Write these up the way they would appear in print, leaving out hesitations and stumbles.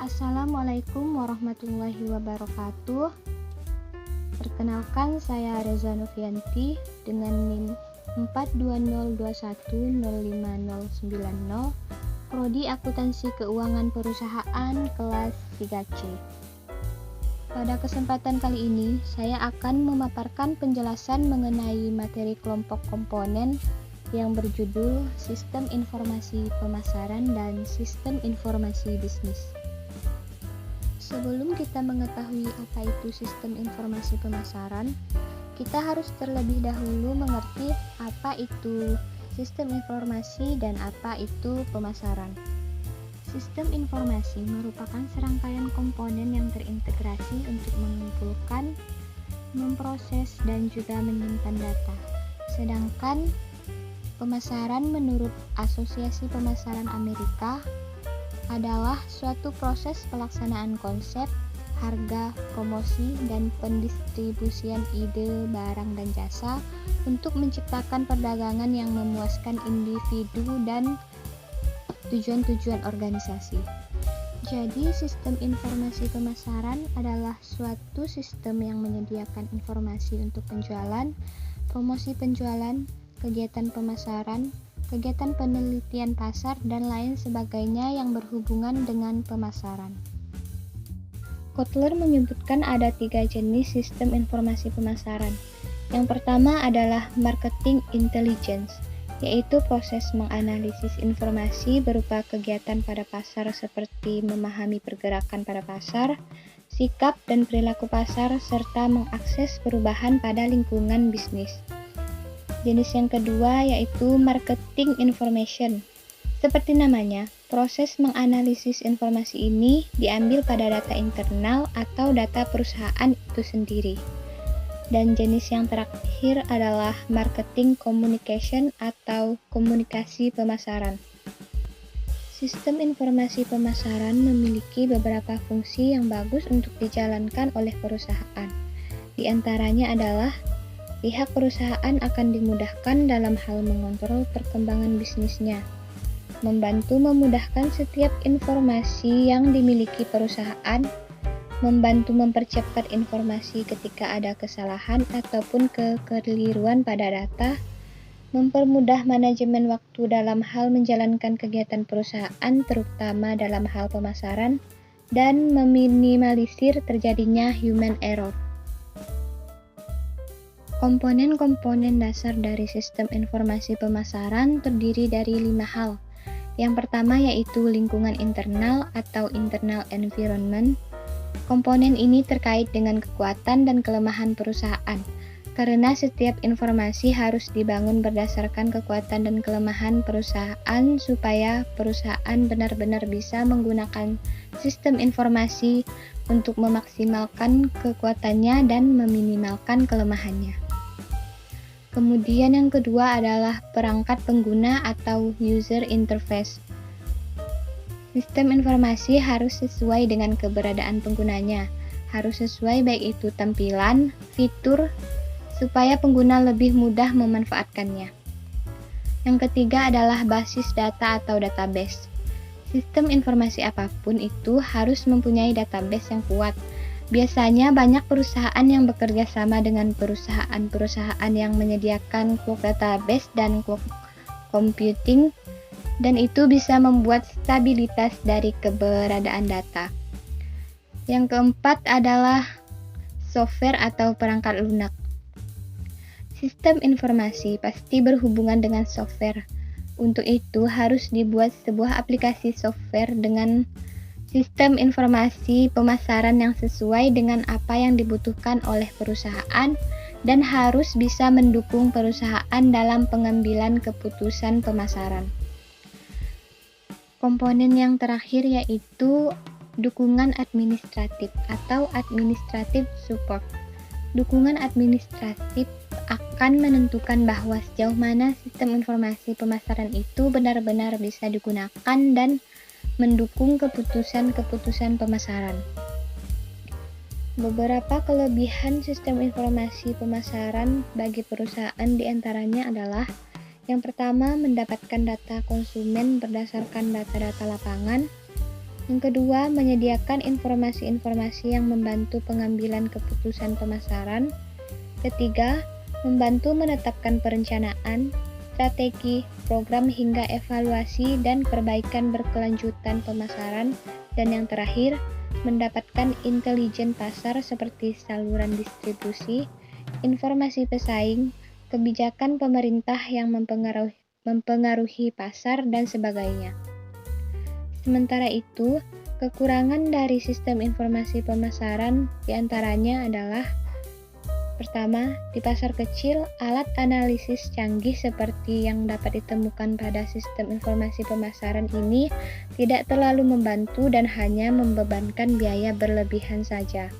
Assalamualaikum warahmatullahi wabarakatuh. Perkenalkan, saya Reza Novianti dengan NIM 42021059090, Prodi Akuntansi Keuangan Perusahaan kelas 3C. Pada kesempatan kali ini, saya akan memaparkan penjelasan mengenai materi kelompok komponen yang berjudul Sistem Informasi Pemasaran dan Sistem Informasi Bisnis. Sebelum kita mengetahui apa itu sistem informasi pemasaran, kita harus terlebih dahulu mengerti apa itu sistem informasi dan apa itu pemasaran. Sistem informasi merupakan serangkaian komponen yang terintegrasi untuk mengumpulkan, memproses, dan juga menyimpan data. Sedangkan pemasaran menurut Asosiasi Pemasaran Amerika adalah suatu proses pelaksanaan konsep, harga, promosi, dan pendistribusian ide, barang, dan jasa untuk menciptakan perdagangan yang memuaskan individu dan tujuan-tujuan organisasi. Jadi, sistem informasi pemasaran adalah suatu sistem yang menyediakan informasi untuk penjualan, promosi penjualan, kegiatan pemasaran, kegiatan penelitian pasar, dan lain sebagainya yang berhubungan dengan pemasaran. Kotler menyebutkan ada 3 jenis sistem informasi pemasaran. Yang pertama adalah marketing intelligence, yaitu proses menganalisis informasi berupa kegiatan pada pasar seperti memahami pergerakan pada pasar, sikap dan perilaku pasar, serta mengakses perubahan pada lingkungan bisnis. Jenis yang kedua yaitu marketing information. Seperti namanya, proses menganalisis informasi ini diambil pada data internal atau data perusahaan itu sendiri. Dan jenis yang terakhir adalah marketing communication atau komunikasi pemasaran. Sistem informasi pemasaran memiliki beberapa fungsi yang bagus untuk dijalankan oleh perusahaan. Di antaranya adalah pihak perusahaan akan dimudahkan dalam hal mengontrol perkembangan bisnisnya, membantu memudahkan setiap informasi yang dimiliki perusahaan, membantu mempercepat informasi ketika ada kesalahan ataupun kekeliruan pada data, mempermudah manajemen waktu dalam hal menjalankan kegiatan perusahaan terutama dalam hal pemasaran, dan meminimalisir terjadinya human error. Komponen-komponen dasar dari sistem informasi pemasaran terdiri dari 5 hal. Yang pertama yaitu lingkungan internal atau internal environment. Komponen ini terkait dengan kekuatan dan kelemahan perusahaan, karena setiap informasi harus dibangun berdasarkan kekuatan dan kelemahan perusahaan supaya perusahaan benar-benar bisa menggunakan sistem informasi untuk memaksimalkan kekuatannya dan meminimalkan kelemahannya. Kemudian yang kedua adalah perangkat pengguna atau user interface. Sistem informasi harus sesuai dengan keberadaan penggunanya, harus sesuai baik itu tampilan, fitur, supaya pengguna lebih mudah memanfaatkannya. Yang ketiga adalah basis data atau database. Sistem informasi apapun itu harus mempunyai database yang kuat. Biasanya banyak perusahaan yang bekerja sama dengan perusahaan-perusahaan yang menyediakan cloud database dan cloud computing, dan itu bisa membuat stabilitas dari keberadaan data. Yang keempat adalah software atau perangkat lunak. Sistem informasi pasti berhubungan dengan software. Untuk itu harus dibuat sebuah aplikasi software dengan sistem informasi pemasaran yang sesuai dengan apa yang dibutuhkan oleh perusahaan dan harus bisa mendukung perusahaan dalam pengambilan keputusan pemasaran. Komponen yang terakhir yaitu dukungan administratif atau administrative support. Dukungan administratif akan menentukan bahwa sejauh mana sistem informasi pemasaran itu benar-benar bisa digunakan dan mendukung keputusan-keputusan pemasaran. Beberapa kelebihan sistem informasi pemasaran bagi perusahaan diantaranya adalah yang pertama, mendapatkan data konsumen berdasarkan data-data lapangan. Yang kedua, menyediakan informasi-informasi yang membantu pengambilan keputusan pemasaran. Ketiga, membantu menetapkan perencanaan, strategi, program hingga evaluasi dan perbaikan berkelanjutan pemasaran. Dan yang terakhir, mendapatkan intelijen pasar seperti saluran distribusi, informasi pesaing, kebijakan pemerintah yang mempengaruhi pasar, dan sebagainya. Sementara itu, kekurangan dari sistem informasi pemasaran diantaranya adalah: pertama, di pasar kecil, alat analisis canggih seperti yang dapat ditemukan pada sistem informasi pemasaran ini tidak terlalu membantu dan hanya membebankan biaya berlebihan saja.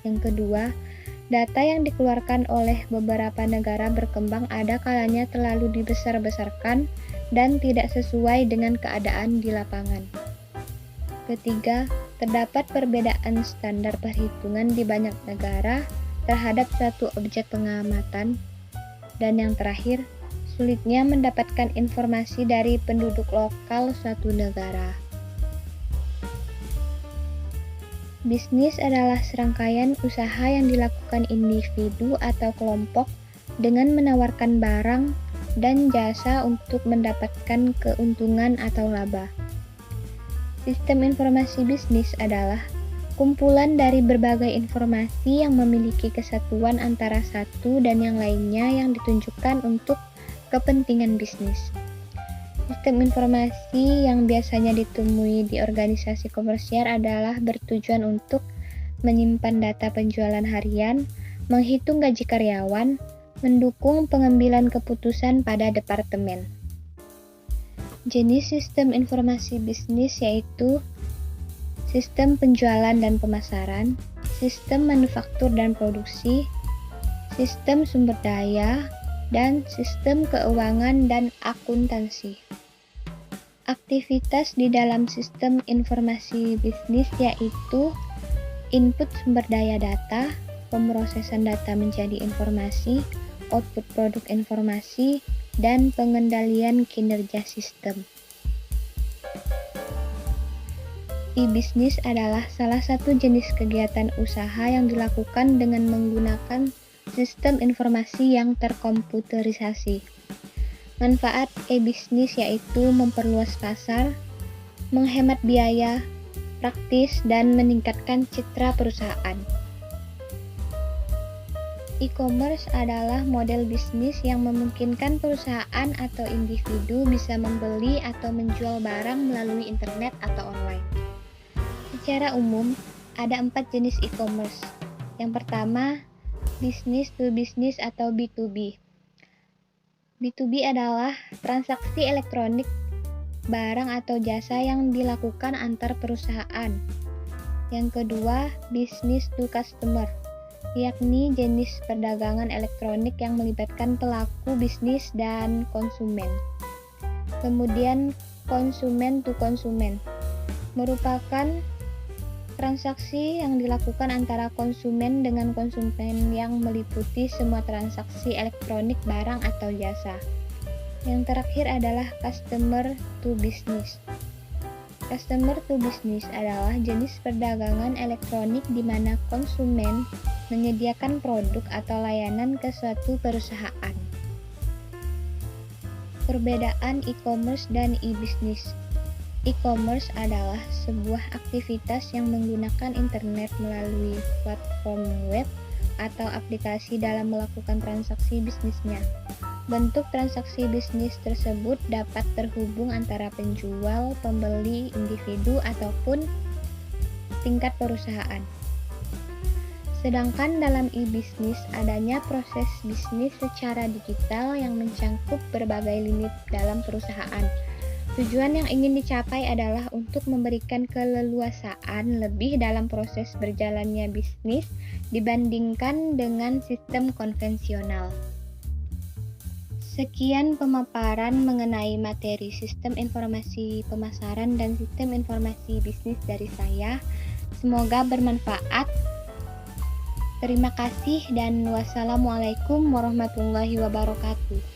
Yang kedua, data yang dikeluarkan oleh beberapa negara berkembang ada kalanya terlalu dibesar-besarkan dan tidak sesuai dengan keadaan di lapangan. Ketiga, terdapat perbedaan standar perhitungan di banyak negara terhadap suatu objek pengamatan. Dan yang terakhir, sulitnya mendapatkan informasi dari penduduk lokal suatu negara. Bisnis adalah serangkaian usaha yang dilakukan individu atau kelompok dengan menawarkan barang dan jasa untuk mendapatkan keuntungan atau laba. Sistem informasi bisnis adalah kumpulan dari berbagai informasi yang memiliki kesatuan antara satu dan yang lainnya yang ditunjukkan untuk kepentingan bisnis. Sistem informasi yang biasanya ditemui di organisasi komersial adalah bertujuan untuk menyimpan data penjualan harian, menghitung gaji karyawan, mendukung pengambilan keputusan pada departemen. Jenis sistem informasi bisnis yaitu sistem penjualan dan pemasaran, sistem manufaktur dan produksi, sistem sumber daya, dan sistem keuangan dan akuntansi. Aktivitas di dalam sistem informasi bisnis yaitu input sumber daya data, pemrosesan data menjadi informasi, output produk informasi, dan pengendalian kinerja sistem. E-bisnis adalah salah satu jenis kegiatan usaha yang dilakukan dengan menggunakan sistem informasi yang terkomputerisasi. Manfaat e-bisnis yaitu memperluas pasar, menghemat biaya, praktis, dan meningkatkan citra perusahaan. E-commerce adalah model bisnis yang memungkinkan perusahaan atau individu bisa membeli atau menjual barang melalui internet atau online. Secara umum, ada 4 jenis e-commerce. Yang pertama, business to business atau B2B. B2B adalah transaksi elektronik barang atau jasa yang dilakukan antar perusahaan. Yang kedua, business to customer, yakni jenis perdagangan elektronik yang melibatkan pelaku bisnis dan konsumen. Kemudian, konsumen to konsumen, merupakan transaksi yang dilakukan antara konsumen dengan konsumen yang meliputi semua transaksi elektronik barang atau jasa. Yang terakhir adalah customer to business. Customer to business adalah jenis perdagangan elektronik di mana konsumen menyediakan produk atau layanan ke suatu perusahaan. Perbedaan e-commerce dan e-business. E-commerce adalah sebuah aktivitas yang menggunakan internet melalui platform web atau aplikasi dalam melakukan transaksi bisnisnya. Bentuk transaksi bisnis tersebut dapat terhubung antara penjual, pembeli, individu, ataupun tingkat perusahaan. Sedangkan dalam e-bisnis adanya proses bisnis secara digital yang mencangkup berbagai lini dalam perusahaan. Tujuan yang ingin dicapai adalah untuk memberikan keleluasaan lebih dalam proses berjalannya bisnis dibandingkan dengan sistem konvensional. Sekian pemaparan mengenai materi sistem informasi pemasaran dan sistem informasi bisnis dari saya. Semoga bermanfaat. Terima kasih dan wassalamualaikum warahmatullahi wabarakatuh.